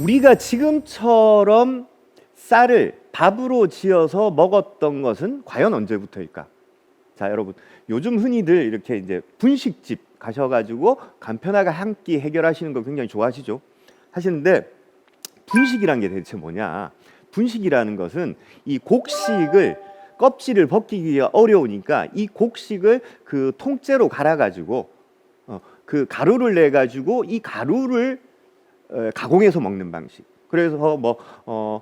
우리가 지금처럼 쌀을 밥으로 지어서 먹었던 것은 과연 언제부터일까? 자, 여러분, 요즘 흔히들 이렇게 이제 분식집 가셔가지고 간편하게 한 끼 해결하시는 거 굉장히 좋아하시죠? 하시는데 분식이란 게 대체 뭐냐? 분식이라는 것은 이 곡식을 껍질을 벗기기가 어려우니까 이 곡식을 그 통째로 갈아가지고 그 가루를 내 가지고 이 가루를 가공해서 먹는 방식. 그래서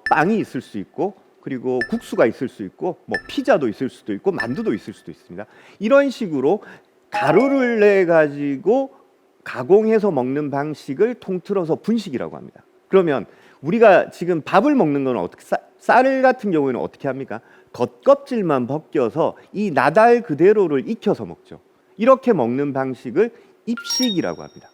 빵이 있을 수 있고, 그리고 국수가 있을 수 있고, 피자도 있을 수도 있고, 만두도 있을 수도 있습니다. 이런 식으로 가루를 내 가지고 가공해서 먹는 방식을 통틀어서 분식이라고 합니다. 그러면 우리가 지금 밥을 먹는 건 어떻게, 쌀 같은 경우에는 어떻게 합니까? 겉껍질만 벗겨서 이 나달 그대로를 익혀서 먹죠. 이렇게 먹는 방식을 입식이라고 합니다.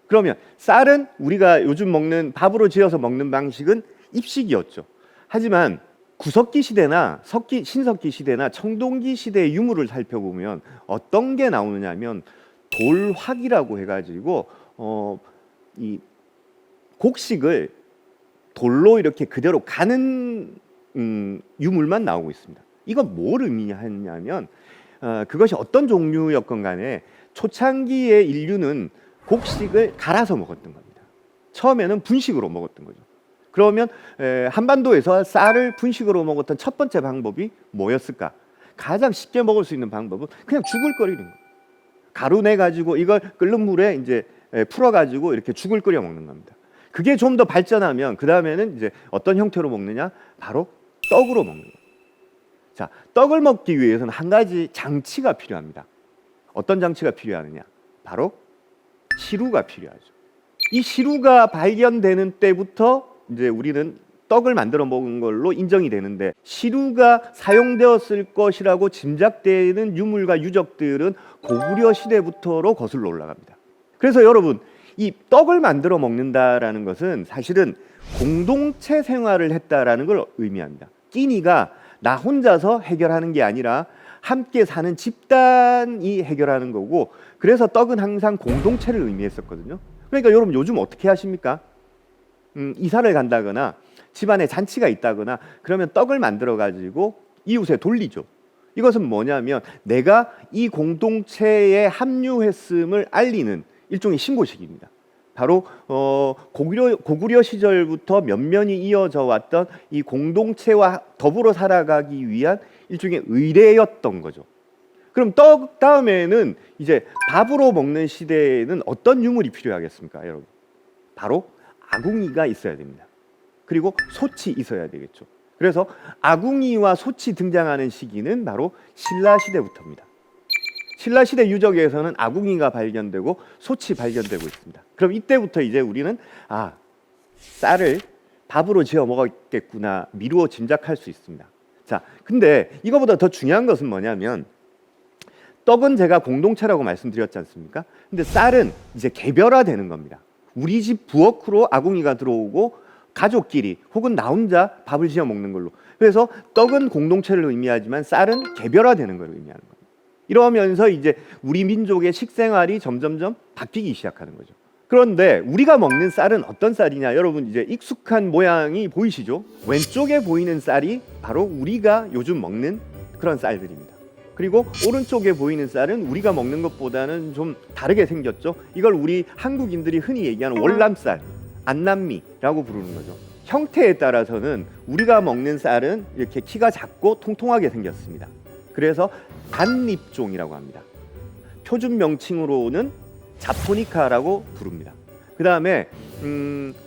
그러면 쌀은 우리가 요즘 먹는 밥으로 지어서 먹는 방식은 입식이었죠. 하지만 구석기 시대나 신석기 시대나 청동기 시대의 유물을 살펴보면 어떤 게 나오느냐면 돌확이라고 해가지고 이 곡식을 돌로 이렇게 그대로 가는 유물만 나오고 있습니다. 이건 뭘 의미하냐면 그것이 어떤 종류였건 간에 초창기의 인류는 곡식을 갈아서 먹었던 겁니다. 처음에는 분식으로 먹었던 거죠. 그러면 한반도에서 쌀을 분식으로 먹었던 첫 번째 방법이 뭐였을까? 가장 쉽게 먹을 수 있는 방법은 그냥 죽을 끓이는 거예요. 가루 내 가지고 이걸 끓는 물에 이제 풀어 가지고 이렇게 죽을 끓여 먹는 겁니다. 그게 좀 더 발전하면 그 다음에는 이제 어떤 형태로 먹느냐? 바로 떡으로 먹는 거예요. 자, 떡을 먹기 위해서는 한 가지 장치가 필요합니다. 어떤 장치가 필요하느냐? 바로 시루가 필요하죠. 이 시루가 발견되는 때부터 이제 우리는 떡을 만들어 먹은 걸로 인정이 되는데, 시루가 사용되었을 것이라고 짐작되는 유물과 유적들은 고구려 시대부터로 거슬러 올라갑니다. 그래서 여러분, 이 떡을 만들어 먹는다라는 것은 사실은 공동체 생활을 했다라는 걸 의미합니다. 끼니가 나 혼자서 해결하는 게 아니라 함께 사는 집단이 해결하는 거고, 그래서 떡은 항상 공동체를 의미했었거든요. 그러니까 여러분, 요즘 어떻게 하십니까? 이사를 간다거나 집안에 잔치가 있다거나 그러면 떡을 만들어 가지고 이웃에 돌리죠. 이것은 뭐냐면 내가 이 공동체에 합류했음을 알리는 일종의 신고식입니다. 바로 고구려 시절부터 면면이 이어져 왔던 이 공동체와 더불어 살아가기 위한 일종의 의례였던 거죠. 그럼 떡 다음에는 이제 밥으로 먹는 시대에는 어떤 유물이 필요하겠습니까, 여러분? 바로 아궁이가 있어야 됩니다. 그리고 솥이 있어야 되겠죠. 그래서 아궁이와 솥이 등장하는 시기는 바로 신라 시대부터입니다. 신라 시대 유적에서는 아궁이가 발견되고 솥이 발견되고 있습니다. 그럼 이때부터 이제 우리는 쌀을 밥으로 지어 먹었겠구나 미루어 짐작할 수 있습니다. 자, 근데 이거보다 더 중요한 것은 뭐냐면, 떡은 제가 공동체라고 말씀드렸지 않습니까? 근데 쌀은 이제 개별화되는 겁니다. 우리 집 부엌으로 아궁이가 들어오고 가족끼리 혹은 나 혼자 밥을 지어 먹는 걸로. 그래서 떡은 공동체를 의미하지만 쌀은 개별화되는 걸 의미하는 겁니다. 이러면서 이제 우리 민족의 식생활이 점점점 바뀌기 시작하는 거죠. 그런데 우리가 먹는 쌀은 어떤 쌀이냐? 여러분, 이제 익숙한 모양이 보이시죠? 왼쪽에 보이는 쌀이 바로 우리가 요즘 먹는 그런 쌀들입니다. 그리고 오른쪽에 보이는 쌀은 우리가 먹는 것보다는 좀 다르게 생겼죠. 이걸 우리 한국인들이 흔히 얘기하는 월남쌀, 안남미라고 부르는 거죠. 형태에 따라서는 우리가 먹는 쌀은 이렇게 키가 작고 통통하게 생겼습니다. 그래서 단잎종이라고 합니다. 표준 명칭으로는 자포니카라고 부릅니다. 그 다음에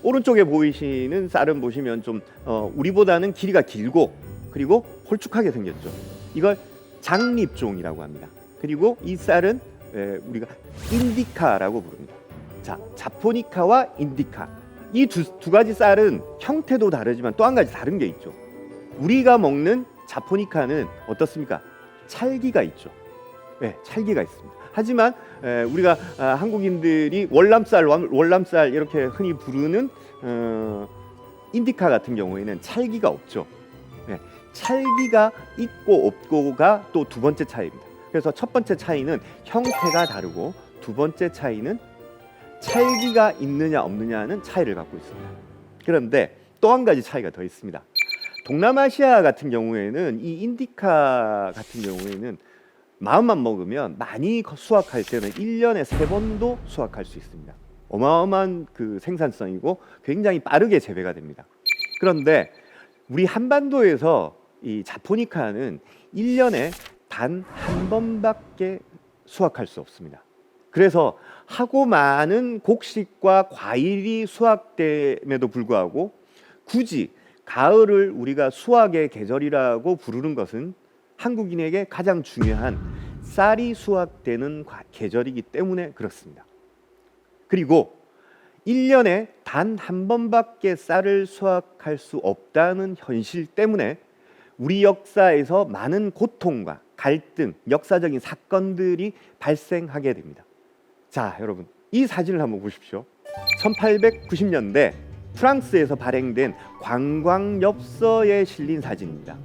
오른쪽에 보이시는 쌀은 보시면 좀 우리보다는 길이가 길고 그리고 홀쭉하게 생겼죠. 이걸 장립종이라고 합니다. 그리고 이 쌀은 우리가 인디카라고 부릅니다. 자, 자포니카와 인디카, 이 두 가지 쌀은 형태도 다르지만 또 한 가지 다른 게 있죠. 우리가 먹는 자포니카는 어떻습니까? 찰기가 있죠. 네, 찰기가 있습니다. 하지만 우리가 한국인들이 월남쌀 이렇게 흔히 부르는 인디카 같은 경우에는 찰기가 없죠. 네, 찰기가 있고 없고가 또 두 번째 차이입니다. 그래서 첫 번째 차이는 형태가 다르고, 두 번째 차이는 찰기가 있느냐 없느냐는 차이를 갖고 있습니다. 그런데 또 한 가지 차이가 더 있습니다. 동남아시아 같은 경우에는 이 인디카 같은 경우에는 마음만 먹으면 많이 수확할 때는 1년에 3번도 수확할 수 있습니다. 어마어마한 그 생산성이고 굉장히 빠르게 재배가 됩니다. 그런데 우리 한반도에서 이 자포니카는 1년에 단 한 번밖에 수확할 수 없습니다. 그래서 하고 많은 곡식과 과일이 수확됨에도 불구하고 굳이 가을을 우리가 수확의 계절이라고 부르는 것은 한국인에게 가장 중요한 쌀이 수확되는 계절이기 때문에 그렇습니다. 그리고 1년에 단 한 번밖에 쌀을 수확할 수 없다는 현실 때문에 우리 역사에서 많은 고통과 갈등, 역사적인 사건들이 발생하게 됩니다. 자, 여러분, 이 사진을 한번 보십시오. 1890년대 프랑스에서 발행된 관광엽서에 실린 사진입니다.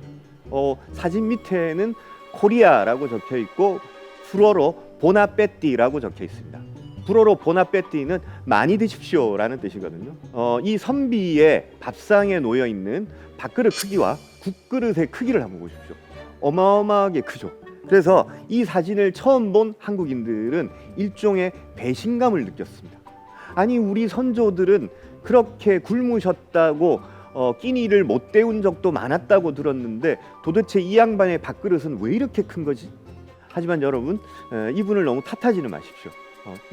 사진 밑에는 코리아라고 적혀 있고 불어로 보나페티라고 적혀 있습니다. 불어로 보나페티는 많이 드십시오라는 뜻이거든요. 이 선비의 밥상에 놓여 있는 밥그릇 크기와 국그릇의 크기를 한번 보십시오. 어마어마하게 크죠. 그래서 이 사진을 처음 본 한국인들은 일종의 배신감을 느꼈습니다. 아니, 우리 선조들은 그렇게 굶으셨다고 끼니를 못 때운 적도 많았다고 들었는데 도대체 이 양반의 밥그릇은 왜 이렇게 큰 거지? 하지만 여러분, 이분을 너무 탓하지는 마십시오.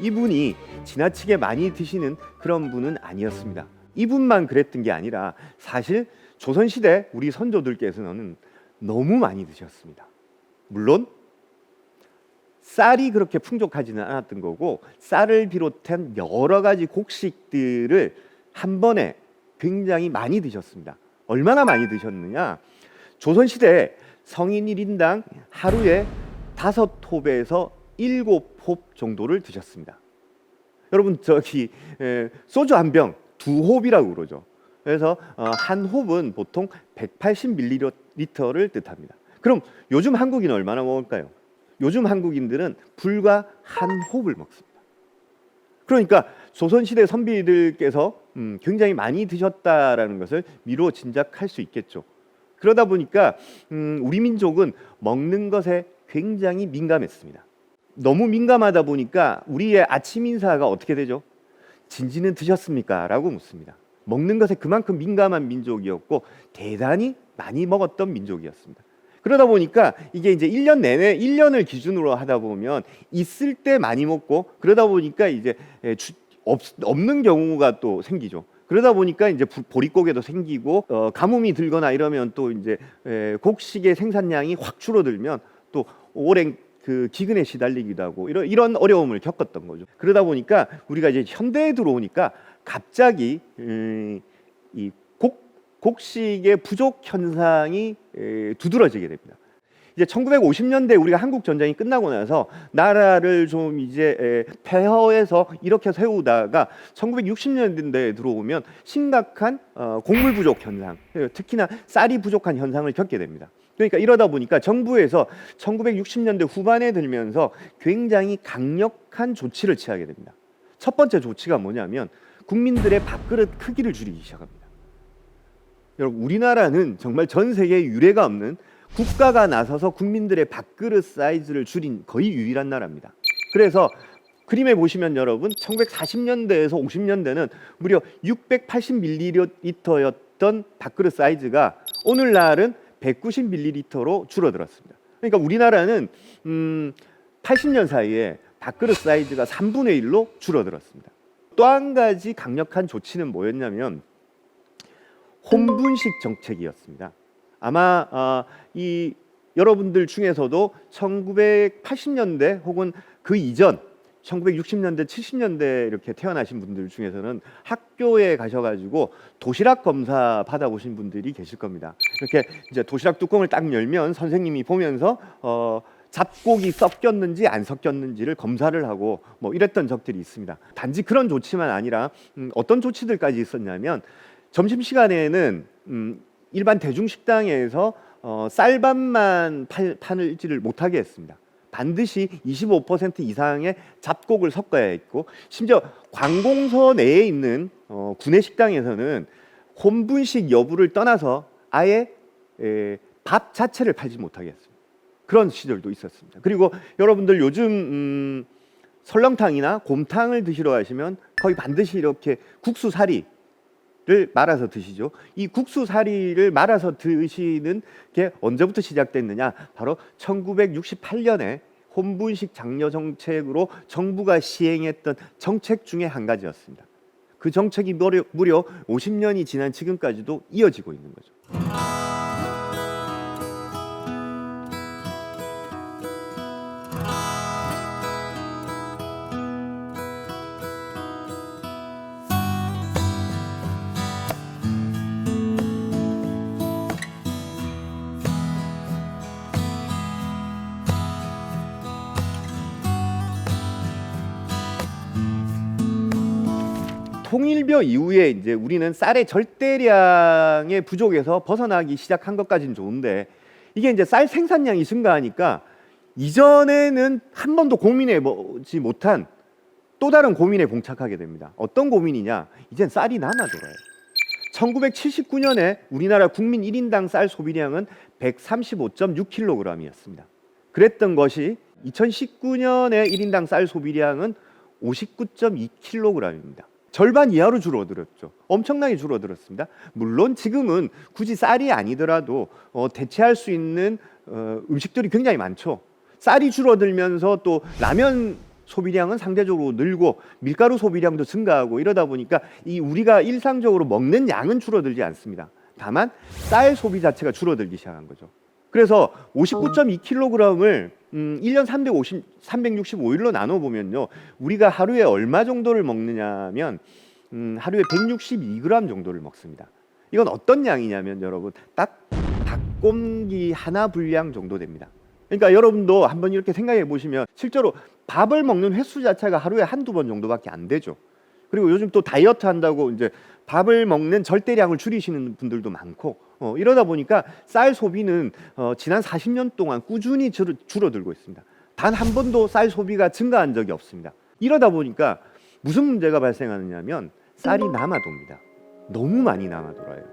이분이 지나치게 많이 드시는 그런 분은 아니었습니다. 이분만 그랬던 게 아니라 사실 조선시대 우리 선조들께서는 너무 많이 드셨습니다. 물론 쌀이 그렇게 풍족하지는 않았던 거고 쌀을 비롯한 여러 가지 곡식들을 한 번에 굉장히 많이 드셨습니다. 얼마나 많이 드셨느냐? 조선시대 성인 1인당 하루에 5홉에서 7홉 정도를 드셨습니다. 여러분, 소주 한 병 2홉이라고 그러죠. 그래서 한 홉은 보통 180ml를 뜻합니다. 그럼 요즘 한국인은 얼마나 먹을까요? 요즘 한국인들은 불과 한 홉을 먹습니다. 그러니까 조선시대 선비들께서 굉장히 많이 드셨다라는 것을 미루어 짐작할 수 있겠죠. 그러다 보니까 우리 민족은 먹는 것에 굉장히 민감했습니다. 너무 민감하다 보니까 우리의 아침 인사가 어떻게 되죠? 진지는 드셨습니까? 라고 묻습니다. 먹는 것에 그만큼 민감한 민족이었고 대단히 많이 먹었던 민족이었습니다. 그러다 보니까 이게 이제 1년 내내 1년을 기준으로 하다 보면 있을 때 많이 먹고 그러다 보니까 이제 없는 경우가 또 생기죠. 그러다 보니까 이제 보릿고개도 생기고 가뭄이 들거나 이러면 또 이제 곡식의 생산량이 확 줄어들면 또 오랜 그 기근에 시달리기도 하고 이런 어려움을 겪었던 거죠. 그러다 보니까 우리가 이제 현대에 들어오니까 갑자기 이 곡식의 부족 현상이 두드러지게 됩니다. 이제 1950년대 우리가 한국 전쟁이 끝나고 나서 나라를 좀 이제 폐허해서 이렇게 세우다가 1960년대에 들어오면 심각한 곡물 부족 현상, 특히나 쌀이 부족한 현상을 겪게 됩니다. 그러니까 이러다 보니까 정부에서 1960년대 후반에 들면서 굉장히 강력한 조치를 취하게 됩니다. 첫 번째 조치가 뭐냐면 국민들의 밥그릇 크기를 줄이기 시작합니다. 여러분, 우리나라는 정말 전 세계에 유례가 없는 국가가 나서서 국민들의 밥그릇 사이즈를 줄인 거의 유일한 나라입니다. 그래서 그림에 보시면 여러분 1940년대에서 50년대는 무려 680ml였던 밥그릇 사이즈가 오늘날은 190ml로 줄어들었습니다. 그러니까 우리나라는 80년 사이에 밥그릇 사이즈가 3분의 1로 줄어들었습니다. 또 한 가지 강력한 조치는 뭐였냐면 혼분식 정책이었습니다. 아마 이 여러분들 중에서도 1980년대 혹은 그 이전 1960년대, 70년대 이렇게 태어나신 분들 중에서는 학교에 가셔가지고 도시락 검사 받아보신 분들이 계실 겁니다. 이렇게 이제 도시락 뚜껑을 딱 열면 선생님이 보면서 잡곡이 섞였는지 안 섞였는지를 검사를 하고 뭐 이랬던 적들이 있습니다. 단지 그런 조치만 아니라 어떤 조치들까지 있었냐면 점심시간에는 일반 대중식당에서 쌀밥만 팔지를 못하게 했습니다. 반드시 25% 이상의 잡곡을 섞어야 했고 심지어 관공서 내에 있는 구내식당에서는 혼분식 여부를 떠나서 아예 밥 자체를 팔지 못하게 했습니다. 그런 시절도 있었습니다. 그리고 여러분들 요즘 설렁탕이나 곰탕을 드시러 가시면 거의 반드시 이렇게 국수사리를 말아서 드시죠. 이 국수사리를 말아서 드시는 게 언제부터 시작됐느냐? 바로 1968년에 혼분식 장려 정책으로 정부가 시행했던 정책 중에 한 가지였습니다. 그 정책이 무려 50년이 지난 지금까지도 이어지고 있는 거죠. 통일교 이후에 이제 우리는 쌀의 절대량의 부족에서 벗어나기 시작한 것까지는 좋은데, 이게 이제 쌀 생산량이 증가하니까 이전에는 한 번도 고민해 보지 못한 또 다른 고민에 봉착하게 됩니다. 어떤 고민이냐? 이젠 쌀이 남아돌아요. 1979년에 우리나라 국민 1인당 쌀 소비량은 135.6kg이었습니다. 그랬던 것이 2019년에 1인당 쌀 소비량은 59.2kg입니다. 절반 이하로 줄어들었죠. 엄청나게 줄어들었습니다. 물론 지금은 굳이 쌀이 아니더라도 대체할 수 있는 음식들이 굉장히 많죠. 쌀이 줄어들면서 또 라면 소비량은 상대적으로 늘고 밀가루 소비량도 증가하고 이러다 보니까 이 우리가 일상적으로 먹는 양은 줄어들지 않습니다. 다만 쌀 소비 자체가 줄어들기 시작한 거죠. 그래서 59.2kg을 1년 365일로 나눠보면요, 우리가 하루에 얼마 정도를 먹느냐면 하루에 162g 정도를 먹습니다. 이건 어떤 양이냐면 여러분, 딱 닭고기 하나 분량 정도 됩니다. 그러니까 여러분도 한번 이렇게 생각해 보시면 실제로 밥을 먹는 횟수 자체가 하루에 한두 번 정도밖에 안 되죠. 그리고 요즘 또 다이어트 한다고 이제 밥을 먹는 절대량을 줄이시는 분들도 많고 이러다 보니까 쌀 소비는 지난 40년 동안 꾸준히 줄어들고 있습니다. 단 한 번도 쌀 소비가 증가한 적이 없습니다. 이러다 보니까 무슨 문제가 발생하느냐면 쌀이 남아돕니다. 너무 많이 남아돌아요.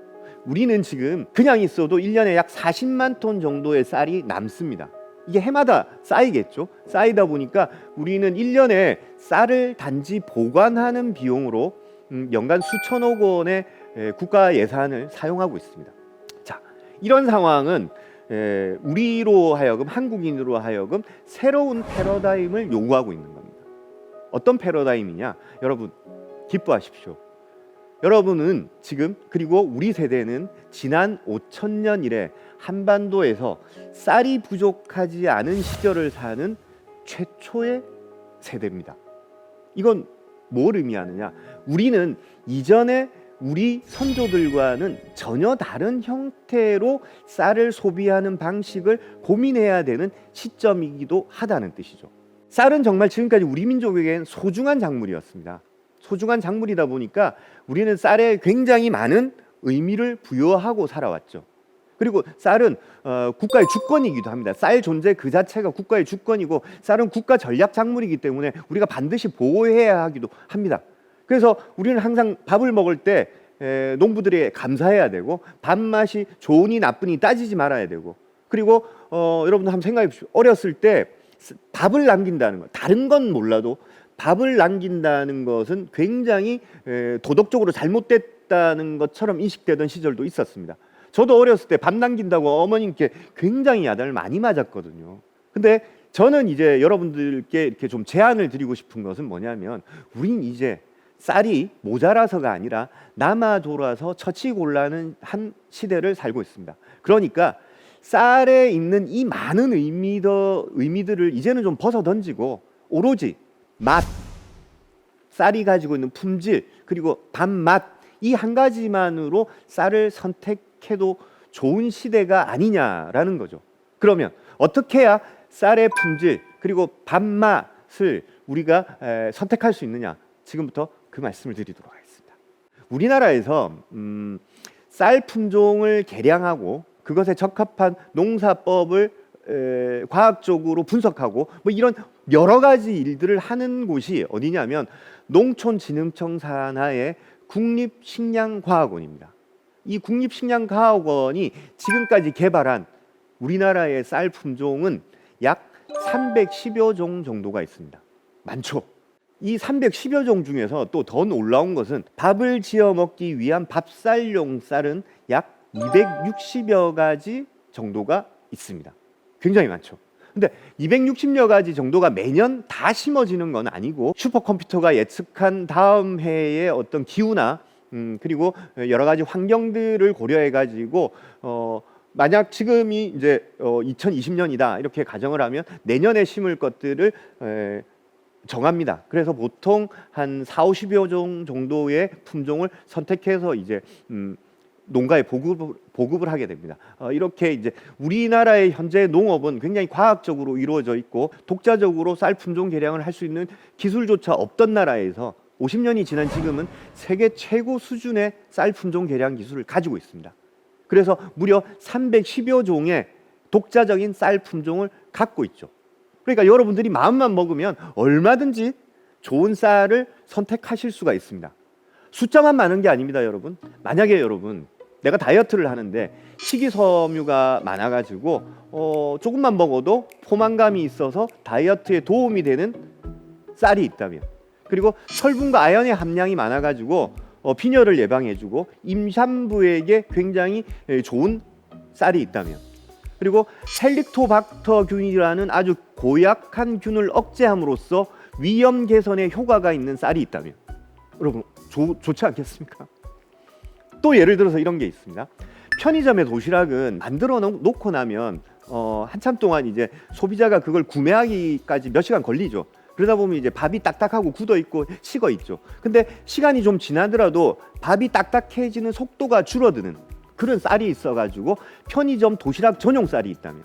우리는 지금 그냥 있어도 1년에 약 40만 톤 정도의 쌀이 남습니다. 이게 해마다 쌓이겠죠. 쌓이다 보니까 우리는 1년에 쌀을 단지 보관하는 비용으로 연간 수천억 원의 국가 예산을 사용하고 있습니다. 자, 이런 상황은 우리로 하여금, 한국인으로 하여금 새로운 패러다임을 요구하고 있는 겁니다. 어떤 패러다임이냐? 여러분 기뻐하십시오. 여러분은 지금, 그리고 우리 세대는 지난 5,000년 이래 한반도에서 쌀이 부족하지 않은 시절을 사는 최초의 세대입니다. 이건 뭘 의미하느냐? 우리는 이전에 우리 선조들과는 전혀 다른 형태로 쌀을 소비하는 방식을 고민해야 되는 시점이기도 하다는 뜻이죠. 쌀은 정말 지금까지 우리 민족에겐 소중한 작물이었습니다. 소중한 작물이다 보니까 우리는 쌀에 굉장히 많은 의미를 부여하고 살아왔죠. 그리고 쌀은 국가의 주권이기도 합니다. 쌀 존재 그 자체가 국가의 주권이고 쌀은 국가 전략 작물이기 때문에 우리가 반드시 보호해야 하기도 합니다. 그래서 우리는 항상 밥을 먹을 때 농부들에게 감사해야 되고, 밥맛이 좋으니 나쁘니 따지지 말아야 되고, 그리고 여러분도 한번 생각해 보십시오. 어렸을 때 밥을 남긴다는 것, 다른 건 몰라도 밥을 남긴다는 것은 굉장히 도덕적으로 잘못됐다는 것처럼 인식되던 시절도 있었습니다. 저도 어렸을 때 밥 남긴다고 어머님께 굉장히 야단을 많이 맞았거든요. 근데 저는 이제 여러분들께 이렇게 좀 제안을 드리고 싶은 것은 뭐냐면, 우린 이제 쌀이 모자라서가 아니라 남아 돌아서 처치곤란한 한 시대를 살고 있습니다. 그러니까 쌀에 있는 이 많은 의미들을 이제는 좀 벗어 던지고 오로지 맛, 쌀이 가지고 있는 품질, 그리고 밥맛, 이 한 가지만으로 쌀을 선택해도 좋은 시대가 아니냐라는 거죠. 그러면 어떻게 해야 쌀의 품질 그리고 밥맛을 우리가 선택할 수 있느냐? 지금부터 그 말씀을 드리도록 하겠습니다. 우리나라에서 쌀 품종을 개량하고 그것에 적합한 농사법을 과학적으로 분석하고 뭐 이런 여러 가지 일들을 하는 곳이 어디냐면 농촌진흥청 산하의 국립식량과학원입니다. 이 국립식량과학원이 지금까지 개발한 우리나라의 쌀 품종은 약 310여 종 정도가 있습니다. 많죠. 이 310여 종 중에서 또 더 놀라운 것은 밥을 지어 먹기 위한 밥쌀용 쌀은 약 260여 가지 정도가 있습니다. 굉장히 많죠. 근데 260여 가지 정도가 매년 다 심어지는 건 아니고 슈퍼컴퓨터가 예측한 다음 해의 어떤 기후나 그리고 여러 가지 환경들을 고려해 가지고 만약 지금이 이제 2020년이다 이렇게 가정을 하면 내년에 심을 것들을 정합니다. 그래서 보통 한 40~50여 종 정도의 품종을 선택해서 이제 농가에 보급을 하게 됩니다. 이렇게 이제 우리나라의 현재 농업은 굉장히 과학적으로 이루어져 있고 독자적으로 쌀 품종 개량을 할 수 있는 기술조차 없던 나라에서 50년이 지난 지금은 세계 최고 수준의 쌀 품종 개량 기술을 가지고 있습니다. 그래서 무려 310여 종의 독자적인 쌀 품종을 갖고 있죠. 그러니까 여러분들이 마음만 먹으면 얼마든지 좋은 쌀을 선택하실 수가 있습니다. 숫자만 많은 게 아닙니다, 여러분. 만약에 여러분 내가 다이어트를 하는데 식이섬유가 많아가지고 조금만 먹어도 포만감이 있어서 다이어트에 도움이 되는 쌀이 있다면, 그리고 철분과 아연의 함량이 많아가지고 빈혈을 예방해주고 임산부에게 굉장히 좋은 쌀이 있다면, 그리고 헬리코박터균이라는 아주 고약한 균을 억제함으로써 위염 개선에 효과가 있는 쌀이 있다면, 여러분 좋지 않겠습니까? 또 예를 들어서 이런 게 있습니다. 편의점의 도시락은 만들어 놓고 나면 한참 동안 이제 소비자가 그걸 구매하기까지 몇 시간 걸리죠. 그러다 보면 이제 밥이 딱딱하고 굳어 있고 식어 있죠. 근데 시간이 좀 지나더라도 밥이 딱딱해지는 속도가 줄어드는 그런 쌀이 있어가지고 편의점 도시락 전용 쌀이 있다면,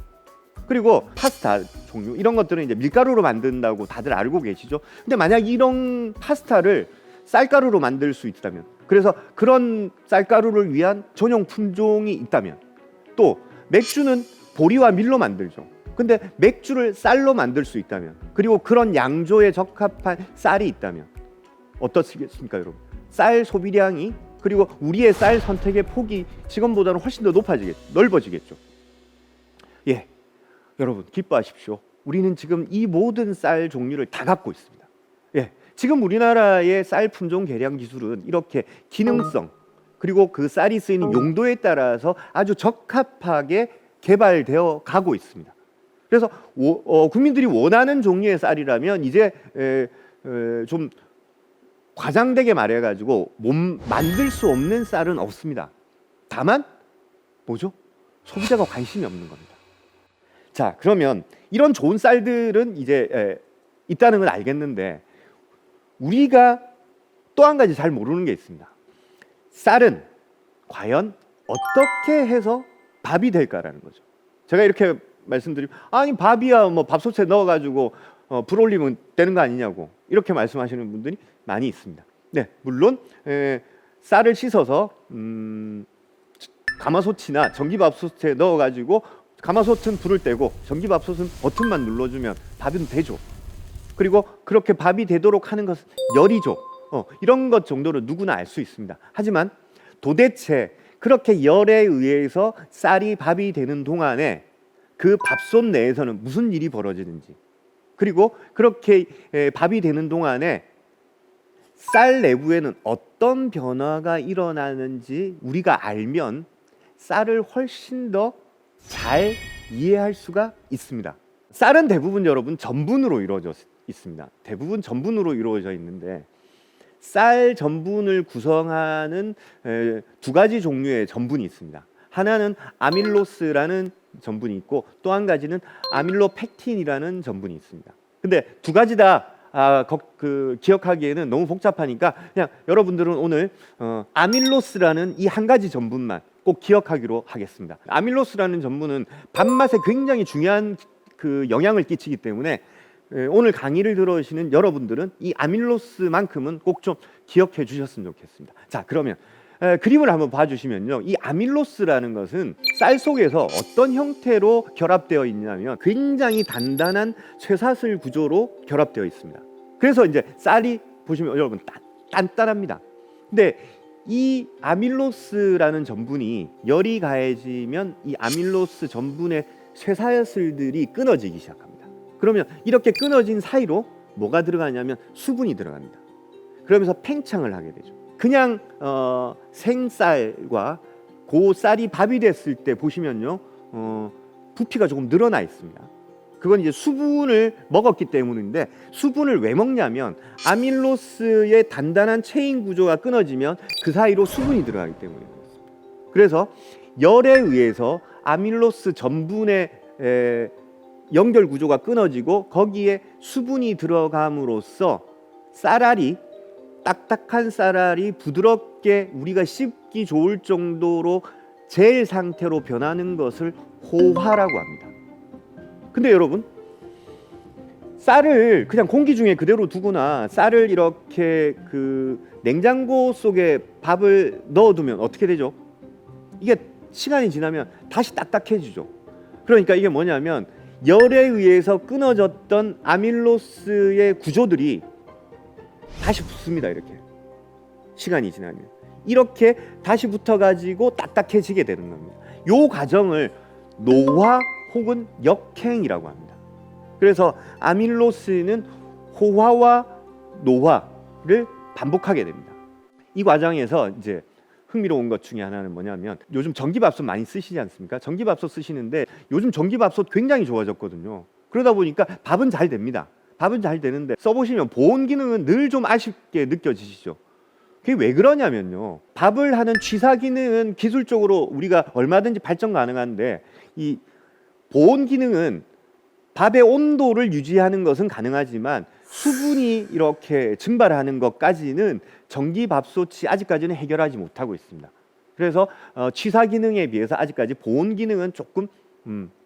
그리고 파스타 종류 이런 것들은 이제 밀가루로 만든다고 다들 알고 계시죠. 근데 만약 이런 파스타를 쌀가루로 만들 수 있다면, 그래서 그런 쌀가루를 위한 전용 품종이 있다면, 또 맥주는 보리와 밀로 만들죠. 근데 맥주를 쌀로 만들 수 있다면, 그리고 그런 양조에 적합한 쌀이 있다면 어떻겠습니까, 여러분? 쌀 소비량이, 그리고 우리의 쌀 선택의 폭이 지금보다는 훨씬 더 넓어지겠죠. 예, 여러분 기뻐하십시오. 우리는 지금 이 모든 쌀 종류를 다 갖고 있습니다. 예, 지금 우리나라의 쌀 품종 개량 기술은 이렇게 기능성, 그리고 그 쌀이 쓰이는 용도에 따라서 아주 적합하게 개발되어 가고 있습니다. 그래서 국민들이 원하는 종류의 쌀이라면 이제 좀 과장되게 말해가지고 만들 수 없는 쌀은 없습니다. 다만 뭐죠? 소비자가 관심이 없는 겁니다. 자, 그러면 이런 좋은 쌀들은 이제 있다는 건 알겠는데, 우리가 또 한 가지 잘 모르는 게 있습니다. 쌀은 과연 어떻게 해서 밥이 될까라는 거죠. 제가 이렇게 말씀드리면, 아니 밥이야 뭐 밥솥에 넣어가지고 불 올리면 되는 거 아니냐고 이렇게 말씀하시는 분들이 많이 있습니다. 네, 물론 쌀을 씻어서 가마솥이나 전기밥솥에 넣어가지고 가마솥은 불을 떼고 전기밥솥은 버튼만 눌러주면 밥은 되죠. 그리고 그렇게 밥이 되도록 하는 것은 열이죠. 이런 것 정도는 누구나 알 수 있습니다. 하지만 도대체 그렇게 열에 의해서 쌀이 밥이 되는 동안에 그 밥솥 내에서는 무슨 일이 벌어지는지, 그리고 그렇게 밥이 되는 동안에 쌀 내부에는 어떤 변화가 일어나는지 우리가 알면 쌀을 훨씬 더 잘 이해할 수가 있습니다. 쌀은 대부분 여러분 전분으로 이루어져 있습니다. 대부분 전분으로 이루어져 있는데, 쌀 전분을 구성하는 두 가지 종류의 전분이 있습니다. 하나는 아밀로스라는 전분이 있고, 또 한 가지는 아밀로펙틴이라는 전분이 있습니다. 근데 두 가지 다 기억하기에는 너무 복잡하니까 그냥 여러분들은 오늘 아밀로스라는 이 한 가지 전분만 꼭 기억하기로 하겠습니다. 아밀로스라는 전분은 밥맛에 굉장히 중요한 그 영향을 끼치기 때문에 오늘 강의를 들으시는 여러분들은 이 아밀로스만큼은 꼭 좀 기억해 주셨으면 좋겠습니다. 자, 그러면 그림을 한번 봐주시면요, 이 아밀로스라는 것은 쌀 속에서 어떤 형태로 결합되어 있냐면 굉장히 단단한 쇠사슬 구조로 결합되어 있습니다. 그래서 이제 쌀이 보시면 여러분 단단합니다. 근데 이 아밀로스라는 전분이 열이 가해지면 이 아밀로스 전분의 쇠사슬들이 끊어지기 시작합니다. 그러면 이렇게 끊어진 사이로 뭐가 들어가냐면 수분이 들어갑니다. 그러면서 팽창을 하게 되죠. 그냥 생쌀과 그 쌀이 밥이 됐을 때 보시면요, 부피가 조금 늘어나 있습니다. 그건 이제 수분을 먹었기 때문인데, 수분을 왜 먹냐면 아밀로스의 단단한 체인 구조가 끊어지면 그 사이로 수분이 들어가기 때문입니다. 그래서 열에 의해서 아밀로스 전분의 연결 구조가 끊어지고 거기에 수분이 들어감으로써 쌀알이, 딱딱한 쌀알이 부드럽게 우리가 씹기 좋을 정도로 젤 상태로 변하는 것을 호화라고 합니다. 근데 여러분, 쌀을 그냥 공기 중에 그대로 두거나 쌀을 이렇게 그 냉장고 속에 밥을 넣어두면 어떻게 되죠? 이게 시간이 지나면 다시 딱딱해지죠. 그러니까 이게 뭐냐면 열에 의해서 끊어졌던 아밀로스의 구조들이 다시 붙습니다. 이렇게 시간이 지나면 이렇게 다시 붙어가지고 딱딱해지게 되는 겁니다. 이 과정을 노화 혹은 역행이라고 합니다. 그래서 아밀로스는 호화와 노화를 반복하게 됩니다. 이 과정에서 이제 흥미로운 것 중에 하나는 뭐냐면, 요즘 전기밥솥 많이 쓰시지 않습니까? 전기밥솥 쓰시는데 요즘 전기밥솥 굉장히 좋아졌거든요. 그러다 보니까 밥은 잘 됩니다. 밥은 잘 되는데 써보시면 보온 기능은 늘 좀 아쉽게 느껴지시죠? 그게 왜 그러냐면요, 밥을 하는 취사 기능은 기술적으로 우리가 얼마든지 발전 가능한데 이 보온 기능은 밥의 온도를 유지하는 것은 가능하지만 수분이 이렇게 증발하는 것까지는 전기밥솥이 아직까지는 해결하지 못하고 있습니다. 그래서 취사 기능에 비해서 아직까지 보온 기능은 조금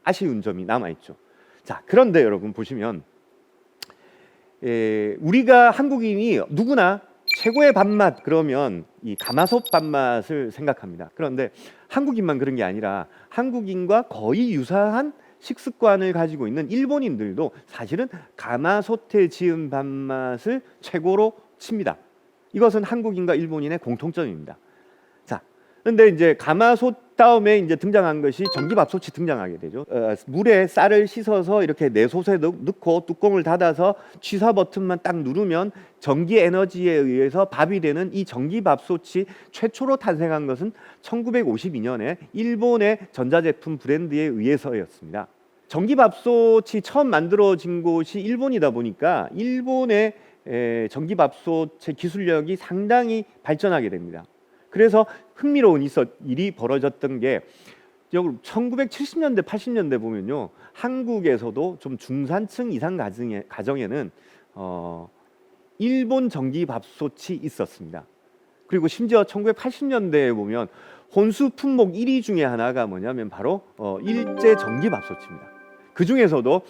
아쉬운 점이 남아있죠. 자, 그런데 여러분 보시면 우리가 한국인이 누구나 최고의 밥맛 그러면 이 가마솥 밥맛을 생각합니다. 그런데 한국인만 그런 게 아니라 한국인과 거의 유사한 식습관을 가지고 있는 일본인들도 사실은 가마솥에 지은 밥맛을 최고로 칩니다. 이것은 한국인과 일본인의 공통점입니다. 자, 그런데 이제 가마솥 다음에 이제 등장한 것이 전기밥솥이 등장하게 되죠. 물에 쌀을 씻어서 이렇게 내솥에 넣고 뚜껑을 닫아서 취사 버튼만 딱 누르면 전기 에너지에 의해서 밥이 되는 이 전기밥솥이 최초로 탄생한 것은 1952년에 일본의 전자제품 브랜드에 의해서였습니다. 전기밥솥이 처음 만들어진 곳이 일본이다 보니까 일본의 전기밥솥의 기술력이 상당히 발전하게 됩니다. 그래서 흥미로운 일이 벌어졌던 게 1970년대 80년대 보면요, 한국에서도 좀 중산층 이상 가정에는 일본 전기밥솥이 있었습니다. 그리고 심지어 1980년대에 보면 혼수 품목 1위 중에 하나가 뭐냐면 바로 일제 전기밥솥입니다. 그 중에서도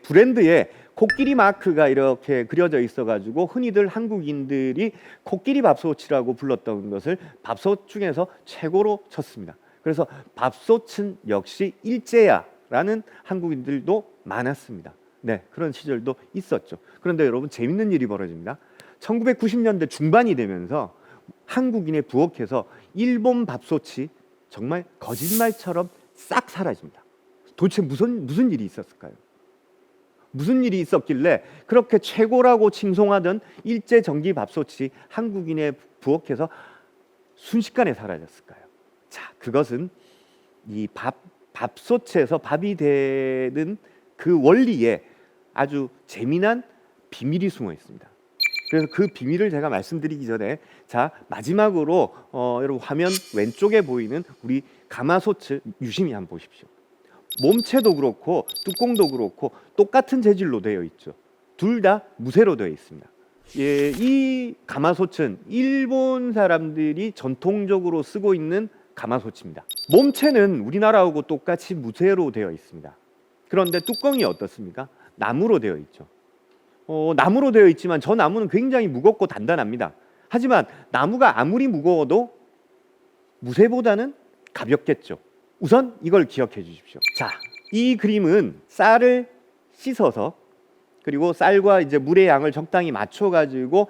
브랜드에 코끼리 마크가 이렇게 그려져 있어가지고 흔히들 한국인들이 코끼리 밥솥이라고 불렀던 것을 밥솥 중에서 최고로 쳤습니다. 그래서 밥솥은 역시 일제야라는 한국인들도 많았습니다. 네, 그런 시절도 있었죠. 그런데 여러분, 재밌는 일이 벌어집니다. 1990년대 중반이 되면서 한국인에 부엌에서 일본 밥솥이 정말 거짓말처럼 싹 사라집니다. 도대체 무슨 일이 있었을까요? 무슨 일이 있었길래 그렇게 최고라고 칭송하던 일제 전기 밥솥이 한국인의 부엌에서 순식간에 사라졌을까요? 자, 그것은 이 밥솥에서 밥이 되는 그 원리에 아주 재미난 비밀이 숨어 있습니다. 그래서 그 비밀을 제가 말씀드리기 전에, 자, 마지막으로 여러분 화면 왼쪽에 보이는 우리 가마솥을 유심히 한번 보십시오. 몸체도 그렇고 뚜껑도 그렇고 똑같은 재질로 되어 있죠. 둘 다 무쇠로 되어 있습니다. 이 가마솥은 일본 사람들이 전통적으로 쓰고 있는 가마솥입니다. 몸체는 우리나라하고 똑같이 무쇠로 되어 있습니다. 그런데 뚜껑이 어떻습니까? 나무로 되어 있죠. 나무로 되어 있지만 저 나무는 굉장히 무겁고 단단합니다. 하지만 나무가 아무리 무거워도 무쇠보다는 가볍겠죠. 우선 이걸 기억해 주십시오. 자, 이 그림은 쌀을 씻어서, 그리고 쌀과 이제 물의 양을 적당히 맞춰 가지고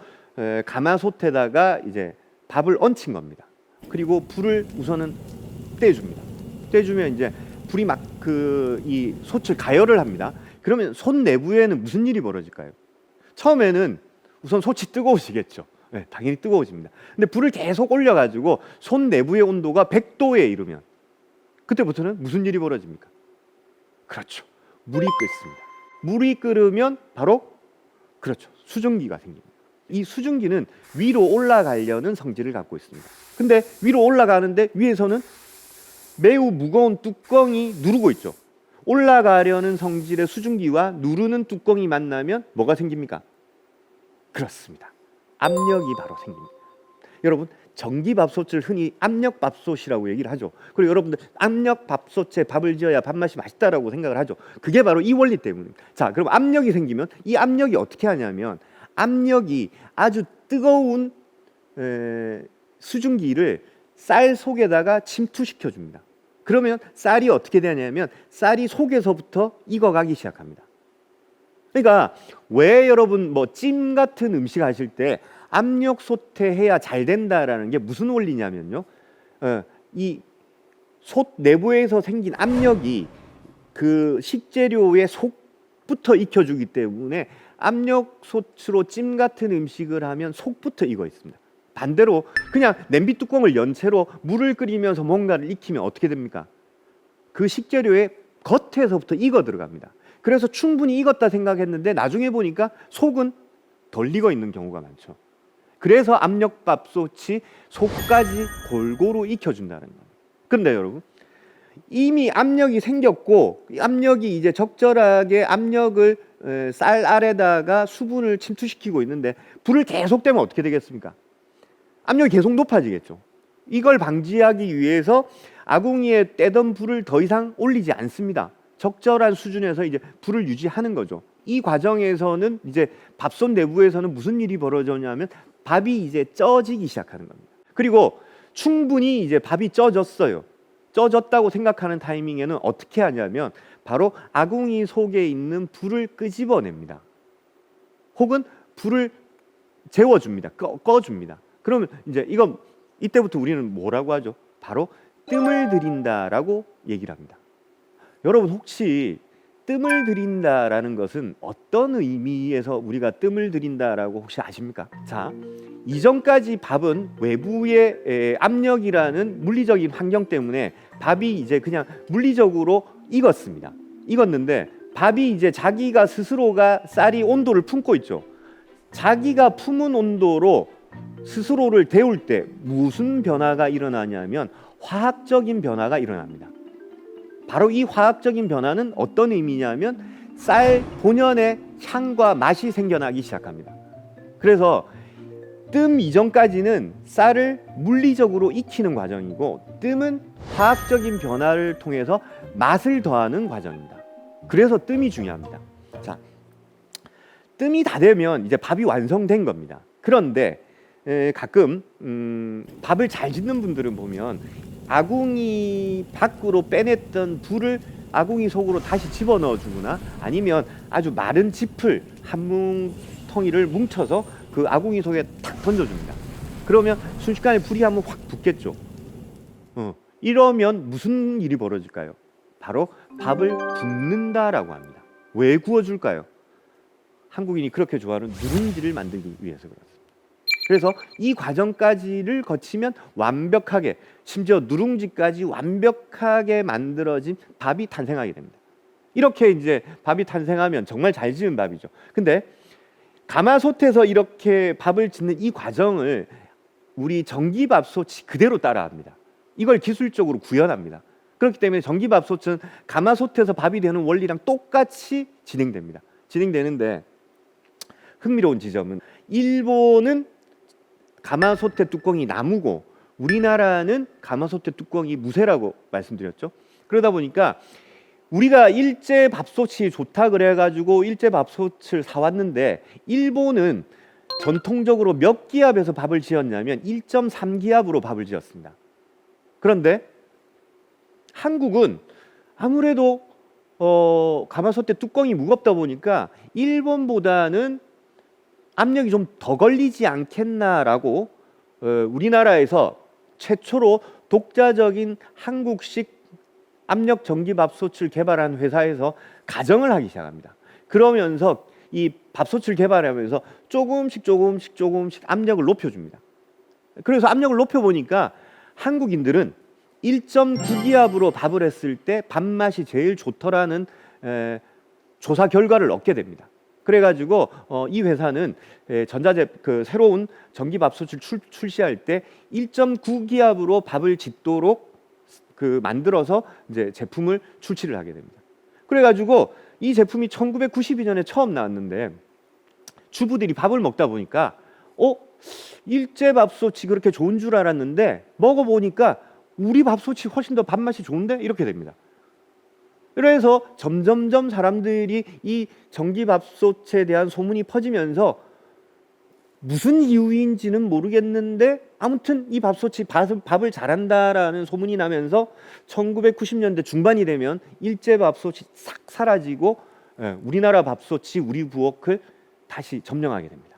가마솥에다가 이제 밥을 얹힌 겁니다. 그리고 불을 우선은 떼줍니다. 떼주면 이제 불이 막 이 솥을 가열을 합니다. 그러면 솥 내부에는 무슨 일이 벌어질까요? 처음에는 우선 솥이 뜨거워지겠죠. 네, 당연히 뜨거워집니다. 근데 불을 계속 올려가지고 솥 내부의 온도가 100도에 이르면 그때부터는 무슨 일이 벌어집니까? 그렇죠. 물이 끓습니다. 물이 끓으면 바로 그렇죠. 수증기가 생깁니다. 이 수증기는 위로 올라가려는 성질을 갖고 있습니다. 근데 위로 올라가는데 위에서는 매우 무거운 뚜껑이 누르고 있죠. 올라가려는 성질의 수증기와 누르는 뚜껑이 만나면 뭐가 생깁니까? 그렇습니다. 압력이 바로 생깁니다. 여러분, 전기밥솥을 흔히 압력밥솥이라고 얘기를 하죠. 그리고 여러분들 압력밥솥에 밥을 지어야 밥맛이 맛있다라고 생각을 하죠. 그게 바로 이 원리 때문입니다. 자, 그럼 압력이 생기면 이 압력이 어떻게 하냐면 압력이 아주 뜨거운 수증기를 쌀 속에다가 침투시켜 줍니다. 그러면 쌀이 어떻게 되냐면 쌀이 속에서부터 익어가기 시작합니다. 그러니까 왜 여러분 뭐 찜 같은 음식 하실 때 압력솥에 해야 잘 된다라는 게 무슨 원리냐면요. 이 솥 내부에서 생긴 압력이 그 식재료의 속부터 익혀주기 때문에 압력솥으로 찜 같은 음식을 하면 속부터 익어 있습니다. 반대로 그냥 냄비 뚜껑을 연 채로 물을 끓이면서 뭔가를 익히면 어떻게 됩니까? 그 식재료의 겉에서부터 익어 들어갑니다. 그래서 충분히 익었다 생각했는데 나중에 보니까 속은 덜 익어 있는 경우가 많죠. 그래서 압력밥솥이 속까지 골고루 익혀준다는 겁니다. 그런데 여러분, 이미 압력이 생겼고 압력이 이제 적절하게 압력을 쌀 아래다가 수분을 침투시키고 있는데 불을 계속 떼면 어떻게 되겠습니까? 압력이 계속 높아지겠죠. 이걸 방지하기 위해서 아궁이에 떼던 불을 더 이상 올리지 않습니다. 적절한 수준에서 이제 불을 유지하는 거죠. 이 과정에서는 이제 밥솥 내부에서는 무슨 일이 벌어졌냐면 밥이 이제 쪄지기 시작하는 겁니다. 그리고 충분히 이제 밥이 쪄졌어요. 쪄졌다고 생각하는 타이밍에는 어떻게 하냐면 바로 아궁이 속에 있는 불을 끄집어냅니다. 혹은 불을 재워줍니다. 꺼줍니다. 그러면 이제 이때부터 우리는 뭐라고 하죠? 바로 뜸을 들인다라고 얘기를 합니다. 여러분, 혹시 뜸을 들인다라는 것은 어떤 의미에서 우리가 뜸을 들인다라고 혹시 아십니까? 자, 이전까지 밥은 외부의 압력이라는 물리적인 환경 때문에 밥이 이제 그냥 물리적으로 익었습니다. 익었는데 밥이 이제 자기가 스스로가 쌀이 온도를 품고 있죠. 자기가 품은 온도로 스스로를 데울 때 무슨 변화가 일어나냐면 화학적인 변화가 일어납니다. 바로 이 화학적인 변화는 어떤 의미냐면 쌀 본연의 향과 맛이 생겨나기 시작합니다. 그래서 뜸 이전까지는 쌀을 물리적으로 익히는 과정이고 뜸은 화학적인 변화를 통해서 맛을 더하는 과정입니다. 그래서 뜸이 중요합니다. 자, 뜸이 다 되면 이제 밥이 완성된 겁니다. 그런데 가끔 밥을 잘 짓는 분들은 보면 아궁이 밖으로 빼냈던 불을 아궁이 속으로 다시 집어넣어 주거나 아니면 아주 마른 짚을 한 뭉텅이를 뭉쳐서 그 아궁이 속에 탁 던져줍니다. 그러면 순식간에 불이 한번 확 붙겠죠. 이러면 무슨 일이 벌어질까요? 바로 밥을 굽는다라고 합니다. 왜 구워줄까요? 한국인이 그렇게 좋아하는 누룽지를 만들기 위해서 그렇습니다. 그래서 이 과정까지를 거치면 완벽하게, 심지어 누룽지까지 완벽하게 만들어진 밥이 탄생하게 됩니다. 이렇게 이제 밥이 탄생하면 정말 잘 지은 밥이죠. 근데 가마솥에서 이렇게 밥을 짓는 이 과정을 우리 전기밥솥이 그대로 따라합니다. 이걸 기술적으로 구현합니다. 그렇기 때문에 전기밥솥은 가마솥에서 밥이 되는 원리랑 똑같이 진행됩니다. 진행되는데 흥미로운 지점은 일본은 가마솥의 뚜껑이 나무고 우리나라는 가마솥의 뚜껑이 무쇠라고 말씀드렸죠. 그러다 보니까 우리가 일제 밥솥이 좋다 그래가지고 일제 밥솥을 사왔는데 일본은 전통적으로 몇 기압에서 밥을 지었냐면 1.3기압으로 밥을 지었습니다. 그런데 한국은 아무래도 가마솥의 뚜껑이 무겁다 보니까 일본보다는 압력이 좀 더 걸리지 않겠나라고 우리나라에서 최초로 독자적인 한국식 압력 전기밥솥을 개발한 회사에서 가정을 하기 시작합니다. 그러면서 이 밥솥을 개발하면서 조금씩 압력을 높여줍니다. 그래서 압력을 높여보니까 한국인들은 1.9기압으로 밥을 했을 때 밥맛이 제일 좋더라는 조사 결과를 얻게 됩니다. 그래가지고 이 회사는 새로운 전기밥솥을 출시할 때 1.9기압으로 밥을 짓도록 만들어서 이제 제품을 출시를 하게 됩니다. 그래가지고 이 제품이 1992년에 처음 나왔는데 주부들이 밥을 먹다 보니까 일제밥솥이 그렇게 좋은 줄 알았는데 먹어보니까 우리 밥솥이 훨씬 더 밥맛이 좋은데? 이렇게 됩니다. 그래서 점점점 사람들이 이 전기밥솥에 대한 소문이 퍼지면서 무슨 이유인지는 모르겠는데 아무튼 이 밥솥이 밥을 잘한다라는 소문이 나면서 1990년대 중반이 되면 일제밥솥이 싹 사라지고 우리나라 밥솥이 우리 부엌을 다시 점령하게 됩니다.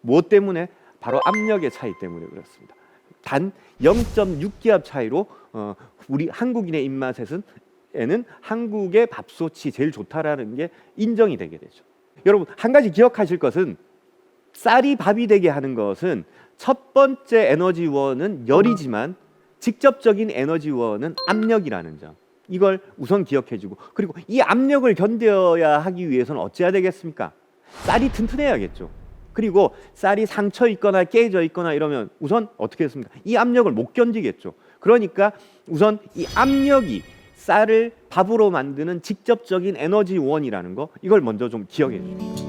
무엇 때문에? 바로 압력의 차이 때문에 그렇습니다. 단 0.6기압 차이로 우리 한국인의 입맛에는 한국의 밥솥이 제일 좋다라는 게 인정이 되게 되죠. 여러분, 한 가지 기억하실 것은 쌀이 밥이 되게 하는 것은 첫 번째 에너지원은 열이지만 직접적인 에너지원은 압력이라는 점, 이걸 우선 기억해주고, 그리고 이 압력을 견뎌야 하기 위해서는 어찌해야 되겠습니까? 쌀이 튼튼해야겠죠. 그리고 쌀이 상처 있거나 깨져 있거나 이러면 우선 어떻게 했습니까? 이 압력을 못 견디겠죠. 그러니까 우선 이 압력이 쌀을 밥으로 만드는 직접적인 에너지원이라는 거, 이걸 먼저 좀 기억해 주십시오.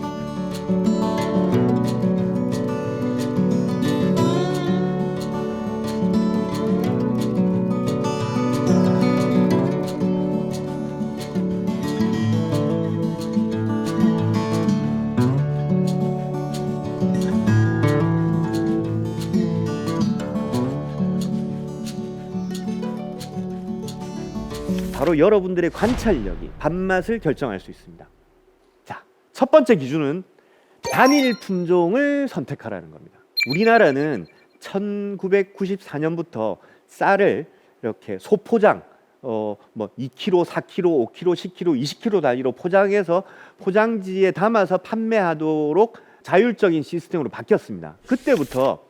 바로 여러분들의 관찰력이 밥맛을 결정할 수 있습니다. 자, 첫 번째 기준은 단일 품종을 선택하라는 겁니다. 우리나라는 1994년부터 쌀을 이렇게 소포장 2kg, 4kg, 5kg, 10kg, 20kg 단위로 포장해서 포장지에 담아서 판매하도록 자율적인 시스템으로 바뀌었습니다. 그때부터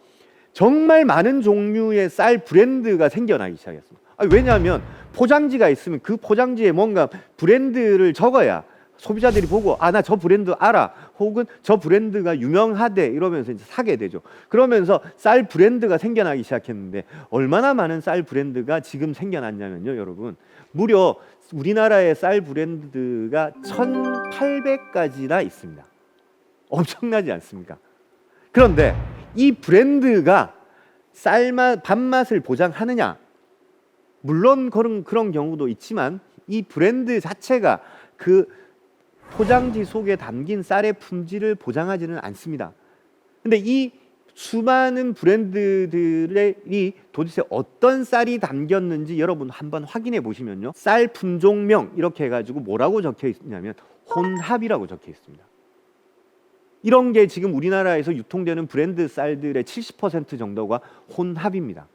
정말 많은 종류의 쌀 브랜드가 생겨나기 시작했습니다. 왜냐하면 포장지가 있으면 그 포장지에 뭔가 브랜드를 적어야 소비자들이 보고 나 저 브랜드 알아, 혹은 저 브랜드가 유명하대 이러면서 이제 사게 되죠. 그러면서 쌀 브랜드가 생겨나기 시작했는데 얼마나 많은 쌀 브랜드가 지금 생겨났냐면요, 여러분, 무려 우리나라의 쌀 브랜드가 1,800가지나 있습니다. 엄청나지 않습니까? 그런데 이 브랜드가 밥맛을 보장하느냐? 물론 그런 경우도 있지만 이 브랜드 자체가 그 포장지 속에 담긴 쌀의 품질을 보장하지는 않습니다. 근데 이 수많은 브랜드들이 도대체 어떤 쌀이 담겼는지 여러분 한번 확인해 보시면요, 쌀 품종명 이렇게 해가지고 뭐라고 적혀 있냐면 혼합이라고 적혀 있습니다. 이런 게 지금 우리나라에서 유통되는 브랜드 쌀들의 70% 정도가 혼합입니다.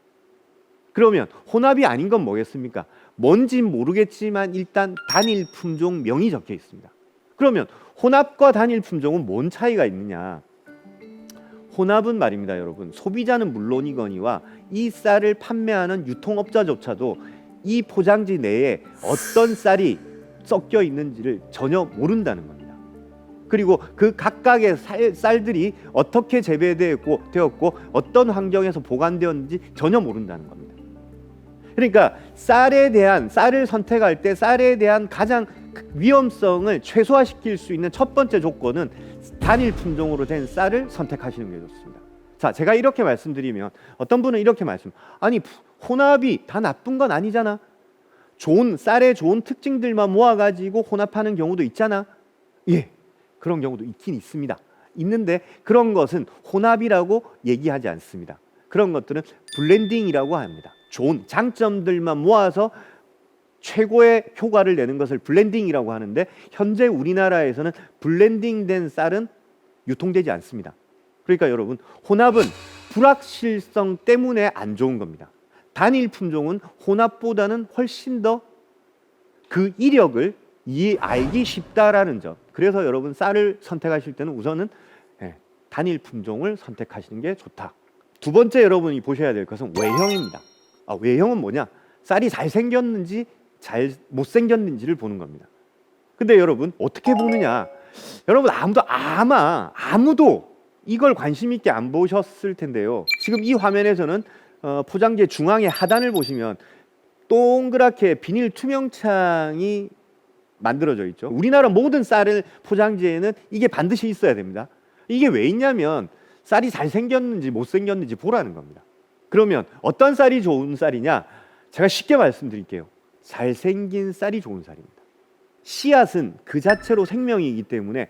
그러면 혼합이 아닌 건 뭐겠습니까? 뭔진 모르겠지만 일단 단일 품종명이 적혀 있습니다. 그러면 혼합과 단일 품종은 뭔 차이가 있느냐? 혼합은 말입니다, 여러분, 소비자는 물론이거니와 이 쌀을 판매하는 유통업자조차도 이 포장지 내에 어떤 쌀이 섞여 있는지를 전혀 모른다는 겁니다. 그리고 그 각각의 쌀들이 어떻게 재배되었고 어떤 환경에서 보관되었는지 전혀 모른다는 겁니다. 그러니까 쌀을 선택할 때 쌀에 대한 가장 위험성을 최소화시킬 수 있는 첫 번째 조건은 단일 품종으로 된 쌀을 선택하시는 게 좋습니다. 자, 제가 이렇게 말씀드리면 어떤 분은 이렇게 아니 혼합이 다 나쁜 건 아니잖아. 쌀의 좋은 특징들만 모아가지고 혼합하는 경우도 있잖아. 예, 그런 경우도 있긴 있습니다. 있는데 그런 것은 혼합이라고 얘기하지 않습니다. 그런 것들은 블렌딩이라고 합니다. 좋은 장점들만 모아서 최고의 효과를 내는 것을 블렌딩이라고 하는데 현재 우리나라에서는 블렌딩된 쌀은 유통되지 않습니다. 그러니까 여러분, 혼합은 불확실성 때문에 안 좋은 겁니다. 단일 품종은 혼합보다는 훨씬 더 그 이력을 알기 쉽다라는 점. 그래서 여러분 쌀을 선택하실 때는 우선은 단일 품종을 선택하시는 게 좋다. 두 번째 여러분이 보셔야 될 것은 외형입니다. 외형은 뭐냐? 쌀이 잘생겼는지 못생겼는지를 보는 겁니다. 근데 여러분 어떻게 보느냐? 여러분 아무도 이걸 관심 있게 안 보셨을 텐데요. 지금 이 화면에서는 포장재 중앙의 하단을 보시면 동그랗게 비닐 투명창이 만들어져 있죠. 우리나라 모든 쌀을 포장재에는 이게 반드시 있어야 됩니다. 이게 왜 있냐면 쌀이 잘생겼는지 못생겼는지 보라는 겁니다. 그러면 어떤 쌀이 좋은 쌀이냐? 제가 쉽게 말씀드릴게요. 잘생긴 쌀이 좋은 쌀입니다. 씨앗은 그 자체로 생명이기 때문에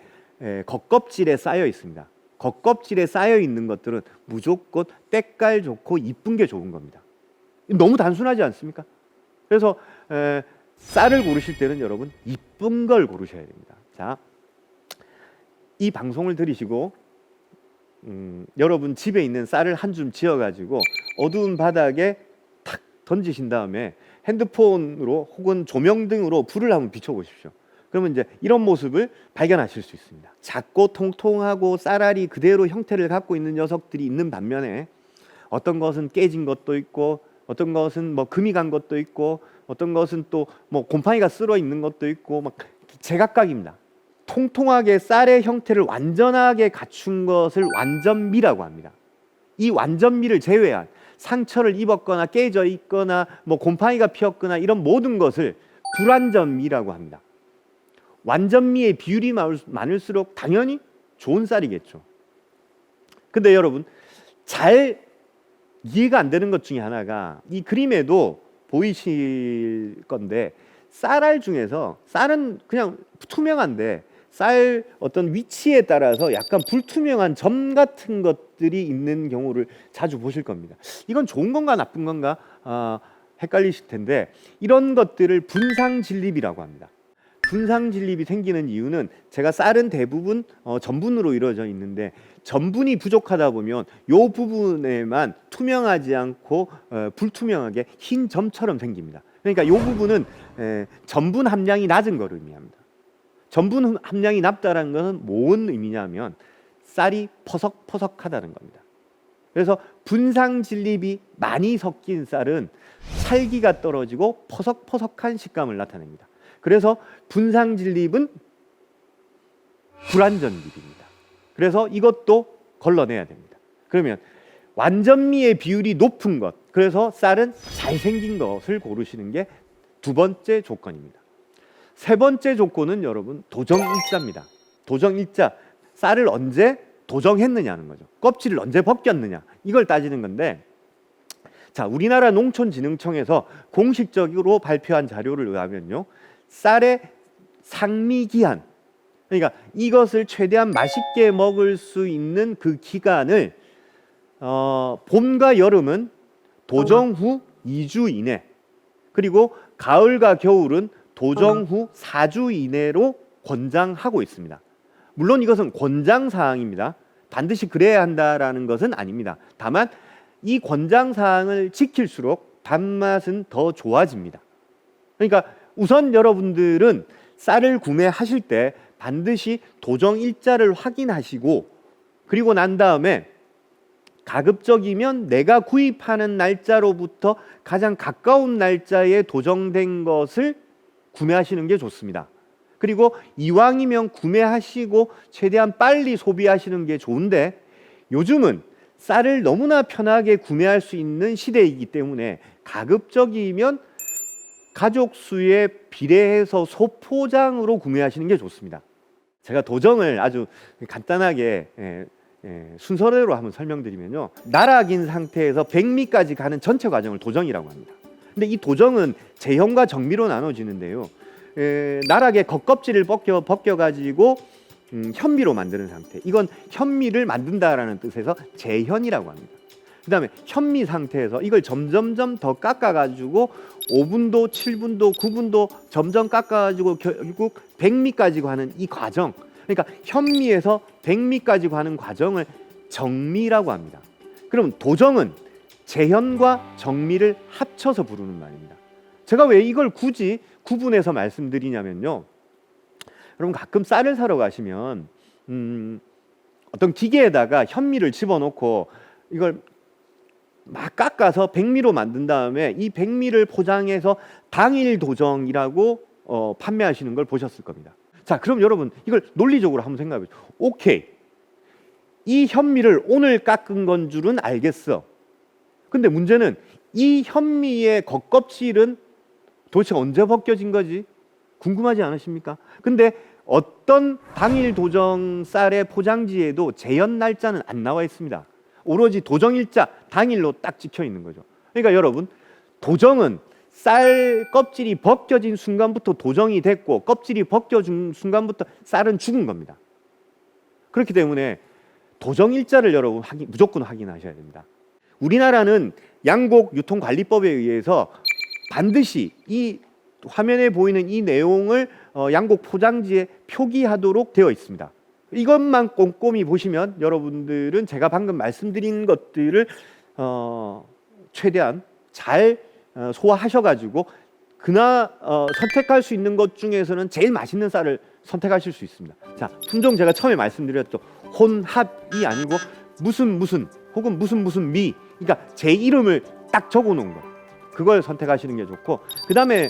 겉껍질에 쌓여 있습니다. 겉껍질에 쌓여 있는 것들은 무조건 때깔 좋고 이쁜 게 좋은 겁니다. 너무 단순하지 않습니까? 그래서 쌀을 고르실 때는 여러분 이쁜 걸 고르셔야 됩니다. 자, 이 방송을 들으시고 여러분 집에 있는 쌀을 한 줌 지어가지고 어두운 바닥에 탁 던지신 다음에 핸드폰으로 혹은 조명등으로 불을 한번 비춰보십시오. 그러면 이제 이런 모습을 발견하실 수 있습니다. 작고 통통하고 쌀알이 그대로 형태를 갖고 있는 녀석들이 있는 반면에 어떤 것은 깨진 것도 있고 어떤 것은 뭐 금이 간 것도 있고 어떤 것은 또 뭐 곰팡이가 쓸어 있는 것도 있고 막 제각각입니다. 통통하게 쌀의 형태를 완전하게 갖춘 것을 완전미라고 합니다. 이 완전미를 제외한 상처를 입었거나 깨져 있거나 뭐 곰팡이가 피었거나 이런 모든 것을 불완전미라고 합니다. 완전미의 비율이 많을수록 당연히 좋은 쌀이겠죠. 근데 여러분 잘 이해가 안 되는 것 중에 하나가 이 그림에도 보이실 건데 쌀알 중에서 쌀은 그냥 투명한데 쌀 어떤 위치에 따라서 약간 불투명한 점 같은 것들이 있는 경우를 자주 보실 겁니다. 이건 좋은 건가 나쁜 건가 헷갈리실 텐데 이런 것들을 분상진립이라고 합니다. 분상진립이 생기는 이유는 제가 쌀은 대부분 전분으로 이루어져 있는데 전분이 부족하다 보면 이 부분에만 투명하지 않고 불투명하게 흰 점처럼 생깁니다. 그러니까 이 부분은 전분 함량이 낮은 걸 의미합니다. 전분 함량이 낮다는 것은 뭔 의미냐면 쌀이 퍼석퍼석하다는 겁니다. 그래서 분상진립이 많이 섞인 쌀은 찰기가 떨어지고 퍼석퍼석한 식감을 나타냅니다. 그래서 분상진립은 불완전립입니다. 그래서 이것도 걸러내야 됩니다. 그러면 완전미의 비율이 높은 것, 그래서 쌀은 잘생긴 것을 고르시는 게 두 번째 조건입니다. 세 번째 조건은 여러분 도정일자입니다. 도정일자, 쌀을 언제 도정했느냐는 거죠. 껍질을 언제 벗겼느냐 이걸 따지는 건데 자, 우리나라 농촌진흥청에서 공식적으로 발표한 자료를 의하면요 쌀의 상미기한, 그러니까 이것을 최대한 맛있게 먹을 수 있는 그 기간을 봄과 여름은 도정 후 2주 이내, 그리고 가을과 겨울은 도정 후 4주 이내로 권장하고 있습니다. 물론 이것은 권장사항입니다. 반드시 그래야 한다라는 것은 아닙니다. 다만 이 권장사항을 지킬수록 단맛은 더 좋아집니다. 그러니까 우선 여러분들은 쌀을 구매하실 때 반드시 도정일자를 확인하시고 그리고 난 다음에 가급적이면 내가 구입하는 날짜로부터 가장 가까운 날짜에 도정된 것을 구매하시는 게 좋습니다. 그리고 이왕이면 구매하시고 최대한 빨리 소비하시는 게 좋은데 요즘은 쌀을 너무나 편하게 구매할 수 있는 시대이기 때문에 가급적이면 가족 수에 비례해서 소포장으로 구매하시는 게 좋습니다. 제가 도정을 아주 간단하게 순서대로 한번 설명드리면요 나락인 상태에서 백미까지 가는 전체 과정을 도정이라고 합니다. 근데 이 도정은 제형과 정미로 나눠지는데요 나락의 겉껍질을 벗겨가지고 현미로 만드는 상태, 이건 현미를 만든다라는 뜻에서 제현이라고 합니다. 그 다음에 현미 상태에서 이걸 점점점 더 깎아가지고 5분도, 7분도, 9분도 점점 깎아가지고 결국 백미까지 가는 이 과정, 그러니까 현미에서 백미까지 가는 과정을 정미라고 합니다. 그럼 도정은 재현과 정미를 합쳐서 부르는 말입니다. 제가 왜 이걸 굳이 구분해서 말씀드리냐면요, 여러분 가끔 쌀을 사러 가시면 어떤 기계에다가 현미를 집어넣고 이걸 막 깎아서 백미로 만든 다음에 이 백미를 포장해서 당일 도정이라고 판매하시는 걸 보셨을 겁니다. 자, 그럼 여러분 이걸 논리적으로 한번 생각해 보죠. 오케이, 이 현미를 오늘 깎은 건 줄은 알겠어. 근데 문제는 이 현미의 겉껍질은 도대체 언제 벗겨진 거지? 궁금하지 않으십니까? 근데 어떤 당일 도정 쌀의 포장지에도 재현 날짜는 안 나와 있습니다. 오로지 도정일자 당일로 딱 찍혀 있는 거죠. 그러니까 여러분, 도정은 쌀 껍질이 벗겨진 순간부터 도정이 됐고, 껍질이 벗겨진 순간부터 쌀은 죽은 겁니다. 그렇기 때문에 도정일자를 여러분 무조건 확인하셔야 됩니다. 우리나라는 양곡유통관리법에 의해서 반드시 이 화면에 보이는 이 내용을 양곡 포장지에 표기하도록 되어 있습니다. 이것만 꼼꼼히 보시면 여러분들은 제가 방금 말씀드린 것들을 최대한 잘 소화하셔가지고 선택할 수 있는 것 중에서는 제일 맛있는 쌀을 선택하실 수 있습니다. 자, 품종 제가 처음에 말씀드렸죠. 혼합이 아니고 무슨 혹은 무슨 미, 그러니까 제 이름을 딱 적어놓은 거, 그걸 선택하시는 게 좋고, 그 다음에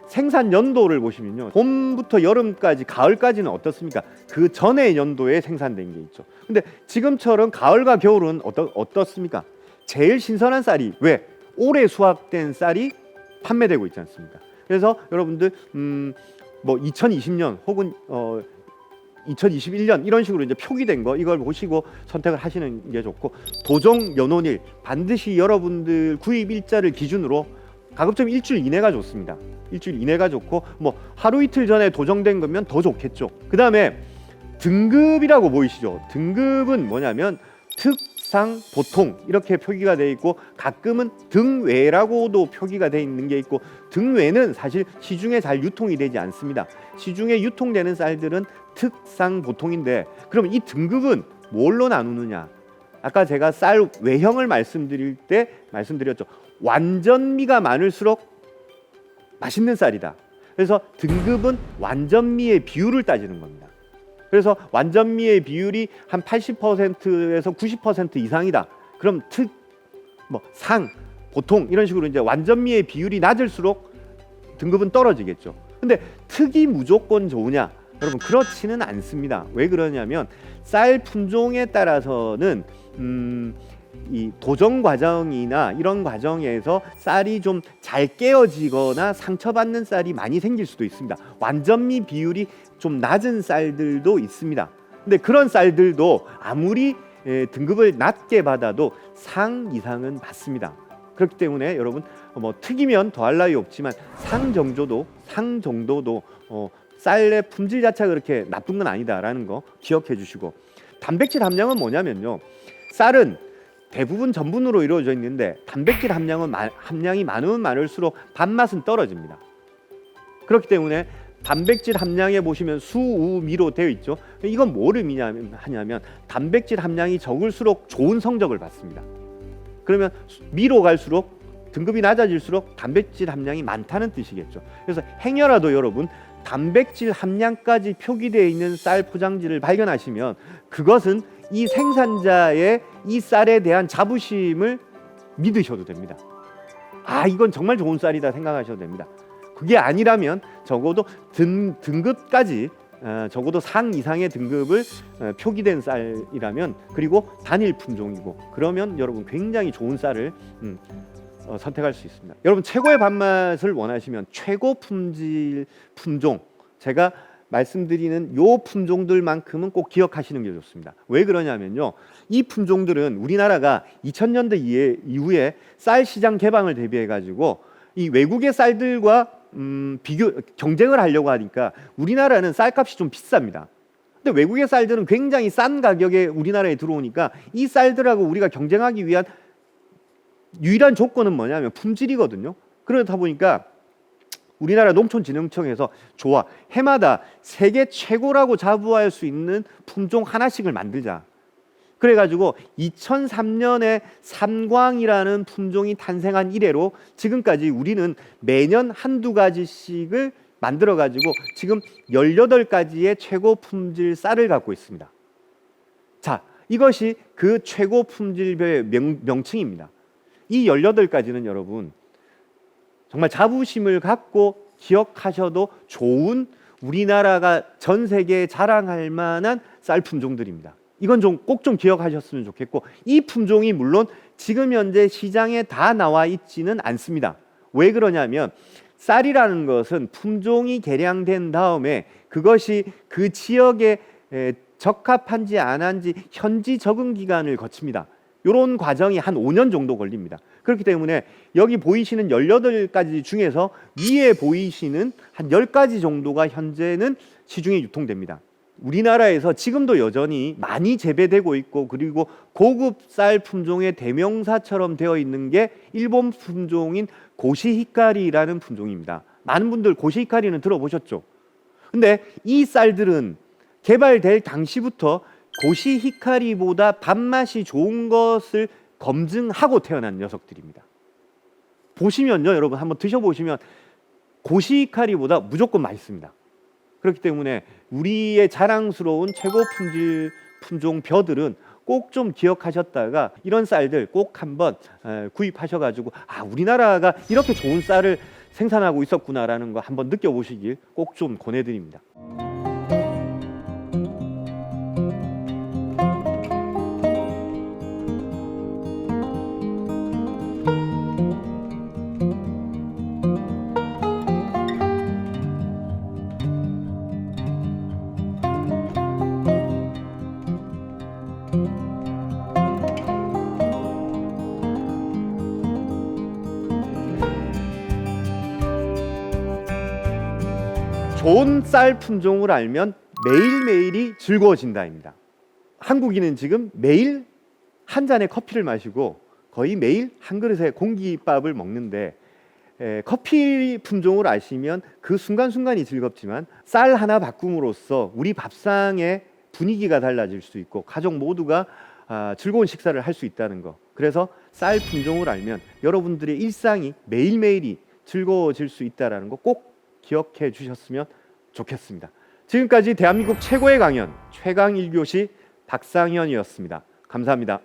생산 연도를 보시면요, 봄부터 여름까지, 가을까지는 어떻습니까? 그 전에 연도에 생산된 게 있죠. 근데 지금처럼 가을과 겨울은 어떻습니까? 제일 신선한 쌀이, 왜? 올해 수확된 쌀이 판매되고 있지 않습니까? 그래서 여러분들 뭐 2020년 혹은 2021년 이런 식으로 이제 표기된 거, 이걸 보시고 선택을 하시는 게 좋고, 도정 연원일 반드시 여러분들 구입 일자를 기준으로 가급적 일주일 이내가 좋습니다. 일주일 이내가 좋고, 뭐 하루 이틀 전에 도정된 거면 더 좋겠죠. 그 다음에 등급이라고 보이시죠? 등급은 뭐냐면 특상, 보통 이렇게 표기가 되어 있고, 가끔은 등외라고도 표기가 되어 있는 게 있고, 등외는 사실 시중에 잘 유통이 되지 않습니다. 시중에 유통되는 쌀들은 특상, 보통인데, 그럼 이 등급은 뭘로 나누느냐? 아까 제가 쌀 외형을 말씀드릴 때 말씀드렸죠. 완전미가 많을수록 맛있는 쌀이다. 그래서 등급은 완전미의 비율을 따지는 겁니다. 그래서 완전미의 비율이 한 80%에서 90% 이상이다. 그럼 상, 보통 이런 식으로 이제 완전미의 비율이 낮을수록 등급은 떨어지겠죠. 근데 특이 무조건 좋으냐? 여러분, 그렇지는 않습니다. 왜 그러냐면 쌀 품종에 따라서는 이 도정 과정이나 이런 과정에서 쌀이 좀 잘 깨어지거나 상처받는 쌀이 많이 생길 수도 있습니다. 완전미 비율이 좀 낮은 쌀들도 있습니다. 근데 그런 쌀들도 아무리 등급을 낮게 받아도 상 이상은 받습니다. 그렇기 때문에 여러분, 뭐 특이면 더할 나위 없지만 상 정도도 쌀의 품질 자체가 그렇게 나쁜 건 아니다라는 거 기억해 주시고, 단백질 함량은 뭐냐면요, 쌀은 대부분 전분으로 이루어져 있는데 단백질 함량이 많으면 많을수록 밥맛은 떨어집니다. 그렇기 때문에 단백질 함량에 보시면 수, 우, 미로 되어 있죠. 이건 뭘 의미하냐면 단백질 함량이 적을수록 좋은 성적을 받습니다. 그러면 미로 갈수록, 등급이 낮아질수록 단백질 함량이 많다는 뜻이겠죠. 그래서 행여라도 여러분 단백질 함량까지 표기되어 있는 쌀 포장지를 발견하시면 그것은 이 생산자의 이 쌀에 대한 자부심을 믿으셔도 됩니다. 아, 이건 정말 좋은 쌀이다 생각하셔도 됩니다. 그게 아니라면 적어도 등급까지 적어도 상 이상의 등급을 표기된 쌀이라면, 그리고 단일 품종이고, 그러면 여러분 굉장히 좋은 쌀을 선택할 수 있습니다. 여러분, 최고의 밥맛을 원하시면 최고 품종, 제가 말씀드리는 요 품종들만큼은 꼭 기억하시는 게 좋습니다. 왜 그러냐면요, 이 품종들은 우리나라가 2000년대 이후에 쌀 시장 개방을 대비해 가지고 이 외국의 쌀들과 경쟁을 하려고 하니까 우리나라는 쌀값이 좀 비쌉니다. 근데 외국의 쌀들은 굉장히 싼 가격에 우리나라에 들어오니까 이 쌀들하고 우리가 경쟁하기 위한 유일한 조건은 뭐냐면 품질이거든요. 그러다 보니까 우리나라 농촌진흥청에서 해마다 세계 최고라고 자부할 수 있는 품종 하나씩을 만들자. 그래가지고 2003년에 삼광이라는 품종이 탄생한 이래로 지금까지 우리는 매년 한두 가지씩을 만들어가지고 지금 18가지의 최고 품질 쌀을 갖고 있습니다. 자, 이것이 그 최고 품질별 명칭입니다. 이 18가지는 여러분 정말 자부심을 갖고 기억하셔도 좋은, 우리나라가 전 세계에 자랑할 만한 쌀 품종들입니다. 이건 꼭 좀 기억하셨으면 좋겠고, 이 품종이 물론 지금 현재 시장에 다 나와 있지는 않습니다. 왜 그러냐면 쌀이라는 것은 품종이 개량된 다음에 그것이 그 지역에 적합한지 안 한지 현지 적응 기간을 거칩니다. 이런 과정이 한 5년 정도 걸립니다. 그렇기 때문에 여기 보이시는 18가지 중에서 위에 보이시는 한 10가지 정도가 현재는 시중에 유통됩니다. 우리나라에서 지금도 여전히 많이 재배되고 있고, 그리고 고급 쌀 품종의 대명사처럼 되어 있는 게 일본 품종인 고시히카리라는 품종입니다. 많은 분들 고시히카리는 들어보셨죠? 근데 이 쌀들은 개발될 당시부터 고시히카리보다 밥맛이 좋은 것을 검증하고 태어난 녀석들입니다. 보시면요, 여러분 한번 드셔보시면 고시히카리보다 무조건 맛있습니다. 그렇기 때문에 우리의 자랑스러운 최고 품질 품종 벼들은 꼭 좀 기억하셨다가 이런 쌀들 꼭 한번 구입하셔가지고 우리나라가 이렇게 좋은 쌀을 생산하고 있었구나라는 거 한번 느껴보시길 꼭 좀 권해드립니다. 좋은 쌀 품종을 알면 매일매일이 즐거워진다입니다. 한국인은 지금 매일 한 잔의 커피를 마시고 거의 매일 한 그릇의 공깃밥을 먹는데, 커피 품종을 아시면 그 순간순간이 즐겁지만 쌀 하나 바꿈으로써 우리 밥상의 분위기가 달라질 수 있고 가족 모두가 즐거운 식사를 할 수 있다는 거. 그래서 쌀 품종을 알면 여러분들의 일상이 매일매일이 즐거워질 수 있다는 거 꼭 기억해 주셨으면 좋겠습니다. 지금까지 대한민국 최고의 강연 최강 1교시 박상현이었습니다. 감사합니다.